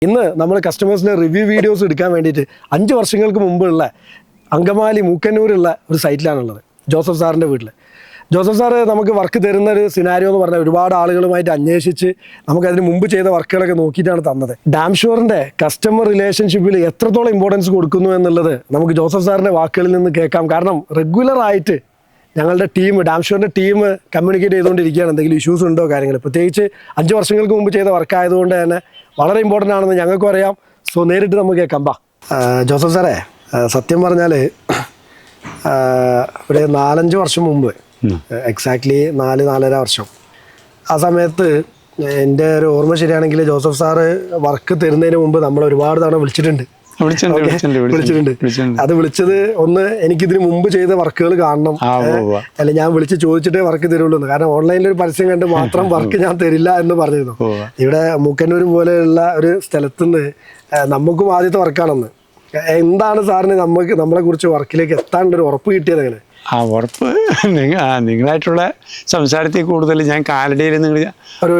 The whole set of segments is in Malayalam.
ഇന്ന് നമ്മൾ കസ്റ്റമേഴ്സിന് റിവ്യൂ വീഡിയോസ് എടുക്കാൻ വേണ്ടിയിട്ട് 5 വർഷങ്ങൾക്ക് മുമ്പുള്ള അങ്കമാലി മൂക്കന്നൂരുള്ള ഒരു സൈറ്റിലാണുള്ളത്. ജോസഫ് സാറിൻ്റെ വീട്ടിൽ. ജോസഫ് സാറ് നമുക്ക് വർക്ക് തരുന്ന ഒരു സിനാരിയോ എന്ന് പറഞ്ഞാൽ ഒരുപാട് ആളുകളുമായിട്ട് അന്വേഷിച്ച് നമുക്കതിന് മുമ്പ് ചെയ്ത വർക്കുകളൊക്കെ നോക്കിയിട്ടാണ് തന്നത്. ഡാം ഷുവറിൻ്റെ കസ്റ്റമർ റിലേഷൻഷിപ്പിൽ എത്രത്തോളം ഇമ്പോർട്ടൻസ് കൊടുക്കുന്നു എന്നുള്ളത് നമുക്ക് ജോസഫ് സാറിൻ്റെ വാക്കുകളിൽ നിന്ന് കേൾക്കാം. കാരണം റെഗുലറായിട്ട് ഞങ്ങളുടെ ടീം, ഡാം ഷുവറിൻ്റെ ടീം കമ്മ്യൂണിക്കേറ്റ് ചെയ്തുകൊണ്ടിരിക്കുകയാണ് എന്തെങ്കിലും ഇഷ്യൂസ് ഉണ്ടോ കാര്യങ്ങൾ. പ്രത്യേകിച്ച് 5 വർഷങ്ങൾക്ക് മുമ്പ് ചെയ്ത വർക്കായതുകൊണ്ട് തന്നെ വളരെ ഇമ്പോർട്ടൻ്റ് ആണെന്ന് ഞങ്ങൾക്കും അറിയാം. സോ നേരിട്ട് നമുക്ക് കേൾക്കാം. ജോസഫ് സാറേ, സത്യം പറഞ്ഞാൽ ഒരു 4-5 വർഷം മുമ്പ്, എക്സാക്ട്ലി 4-4.5 വർഷം, ആ സമയത്ത് എൻ്റെ ഒരു ഓർമ്മ ശരിയാണെങ്കിൽ ജോസഫ് സാറ് വർക്ക് തരുന്നതിന് മുമ്പ് നമ്മൾ ഒരുപാട് തവണ വിളിച്ചിട്ടുണ്ട്. അത് വിളിച്ചത് ഒന്ന്, എനിക്കിതിന് മുമ്പ് ചെയ്ത വർക്കുകൾ കാണണം, അല്ല ഞാൻ വിളിച്ച് ചോദിച്ചിട്ടേ വർക്ക് തരുള്ളൂ. കാരണം ഓൺലൈനിൽ ഒരു പരസ്യം കണ്ട് മാത്രം വർക്ക് ഞാൻ തരില്ല എന്ന് പറഞ്ഞിരുന്നു. ഇവിടെ മൂക്കന്നൂർ പോലെയുള്ള ഒരു സ്ഥലത്തുനിന്ന് നമുക്കും ആദ്യത്തെ വർക്കാണെന്ന്. എന്താണ് സാറിന് നമ്മളെ കുറിച്ച് വർക്കിലേക്ക് എത്താനുള്ളൊരു ഉറപ്പ് കിട്ടിയത്? അങ്ങനെ ആ ഉറപ്പ് നിങ്ങളായിട്ടുള്ള സംസാരത്തിൽ കൂടുതൽ ഞാൻ കാലടിയിൽ നിങ്ങൾ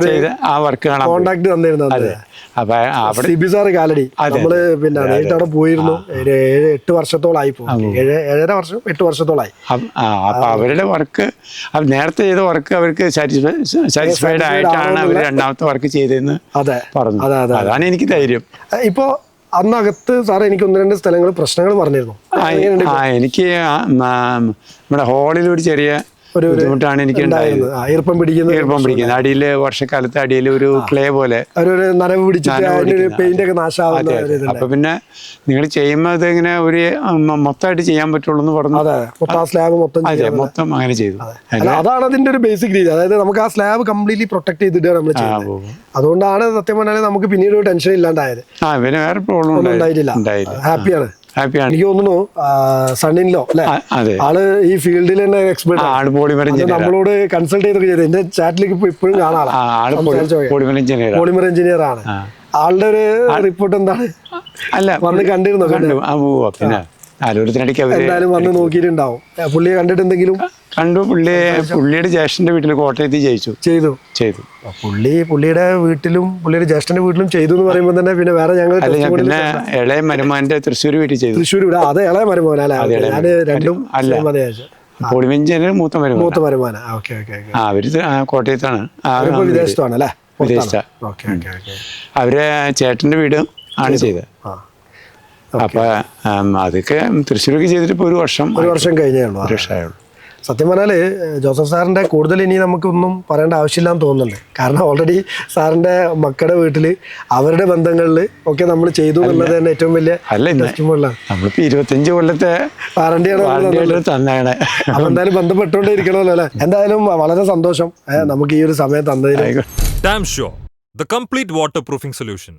ചെയ്ത ആ വർക്ക് കാണാൻ കോണ്ടാക്ട് തന്നിരുന്നത്. അപ്പൊ അവിടെ സിബി സാറ് കാലടി നമ്മള് പിന്നെ നേരിട്ട് അവിടെ പോയിരുന്നു. 7-8 വർഷത്തോളായി, 7.5 വർഷം 8 വർഷത്തോളായി. അപ്പൊ അവരുടെ വർക്ക്, നേരത്തെ ചെയ്ത വർക്ക് അവർക്ക് സാറ്റിസ്ഫൈഡ് ആയിട്ടാണ് അവർ രണ്ടാമത്തെ വർക്ക് ചെയ്തതെന്ന് പറഞ്ഞു. അതാണ് എനിക്ക് ധൈര്യം. ഇപ്പോ അന്നകത്ത് സാറ് എനിക്ക് 1-2 സ്ഥലങ്ങൾ പ്രശ്നങ്ങൾ പറഞ്ഞിരുന്നു. എനിക്ക് നമ്മുടെ ഹോളിൽ ഒരു ചെറിയ ബുദ്ധിമുട്ടാണ് എനിക്ക് ഉണ്ടായത്. ഈർപ്പം പിടിക്കുന്നത് അടിയിൽ, വർഷക്കാലത്ത് അടിയിൽ ഒരു ക്ലേ പോലെ നനവ് പിടിച്ചിട്ട് നാശാവുന്ന. അപ്പൊ പിന്നെ നിങ്ങൾ ചെയ്യുമ്പോൾ അതിങ്ങനെ ഒരു മൊത്തമായിട്ട് ചെയ്യാൻ പറ്റുള്ളൂ എന്ന് പറഞ്ഞു. സ്ലാബ് മൊത്തം അങ്ങനെ ചെയ്തു. അതാണ് അതിന്റെ ഒരു ബേസിക് രീതി. അതായത് നമുക്ക് ആ സ്ലാബ് കംപ്ലീറ്റ്ലി പ്രൊട്ടക്ട് ചെയ്തിട്ടാണ് നമ്മൾ ചെയ്യുന്നത്. അതുകൊണ്ടാണ് സത്യം പറഞ്ഞാൽ നമുക്ക് പിന്നീട് ഒരു ടെൻഷൻ ഇല്ലാണ്ടായത്. പിന്നെ വേറെ പ്രോബ്ലം ഉണ്ടായിട്ടില്ല. ഹാപ്പിയാണ്. എനിക്ക് തോന്നുന്നു സണ്ണിൻലോ അല്ലെ, ആള് ഈ ഫീൽഡിൽ തന്നെ എക്സ്പെർട്ട് ആണ്. നമ്മളോട് കൺസൾട്ട് ചെയ്തൊക്കെ ചെയ്ത് എന്റെ ചാറ്റിലേക്ക് ഇപ്പോഴും കാണാം. പോളിമർ എഞ്ചിനീയർ ആണ്. ആളുടെ ഒരു റിപ്പോർട്ട് എന്താണ്? വന്ന് കണ്ടിരുന്നോ? പിന്നെ എന്തായാലും വന്ന് നോക്കിയിട്ടുണ്ടാവും. പുള്ളിയെ കണ്ടിട്ട് എന്തെങ്കിലും കണ്ടു. പുള്ളിയുടെ ജ്യേഷ്ഠന്റെ വീട്ടിൽ കോട്ടയത്ത് ചെയ്തു. പുള്ളിയുടെ വീട്ടിലും പുള്ളിയുടെ ജ്യേഷ്ഠന്റെ വീട്ടിലും ചെയ്തു എന്ന് പറയുമ്പോൾ തന്നെ പിന്നെ വേറെ ഞങ്ങൾ പിന്നെ ഇളയ മരുമാന്റെ തൃശ്ശൂർ വീട്ടിൽ ചെയ്തു. തൃശ്ശൂർ വീട് അത് ഇളയ മരുമോനല്ലേ? ഞാൻ രണ്ടും പൊളിമഞ്ചേരി മൂത്ത മരുമാന. അവര് കോട്ടയത്താണ്, വിദേശത്താണ് അല്ലേ? അവരെ ചേട്ടന്റെ വീട് ആണ് ചെയ്തത്. അപ്പൊ അതൊക്കെ തൃശ്ശൂരൊക്കെ ചെയ്തിട്ട് ഇപ്പൊ 1 വർഷം കഴിഞ്ഞേ. സത്യം പറഞ്ഞാൽ ജോസഫ് സാറിൻ്റെ കൂടുതൽ ഇനി നമുക്കൊന്നും പറയേണ്ട ആവശ്യമില്ലാന്ന് തോന്നുന്നുണ്ട്. കാരണം ഓൾറെഡി സാറിൻ്റെ മക്കളുടെ വീട്ടിൽ അവരുടെ ബന്ധങ്ങളിൽ ഒക്കെ നമ്മൾ ചെയ്തു എന്നുള്ളത് തന്നെ ഏറ്റവും വലിയ നമ്മളിപ്പോ 25 കൊല്ലത്തെ വാറണ്ടിയാണ് തന്നെയാണ്. അപ്പൊ എന്തായാലും ബന്ധപ്പെട്ടുകൊണ്ടേ ഇരിക്കണമല്ലോ അല്ലെ? എന്തായാലും വളരെ സന്തോഷം നമുക്ക് ഈ ഒരു സമയം തന്നതിന്. Dam Shore, the complete waterproofing solution.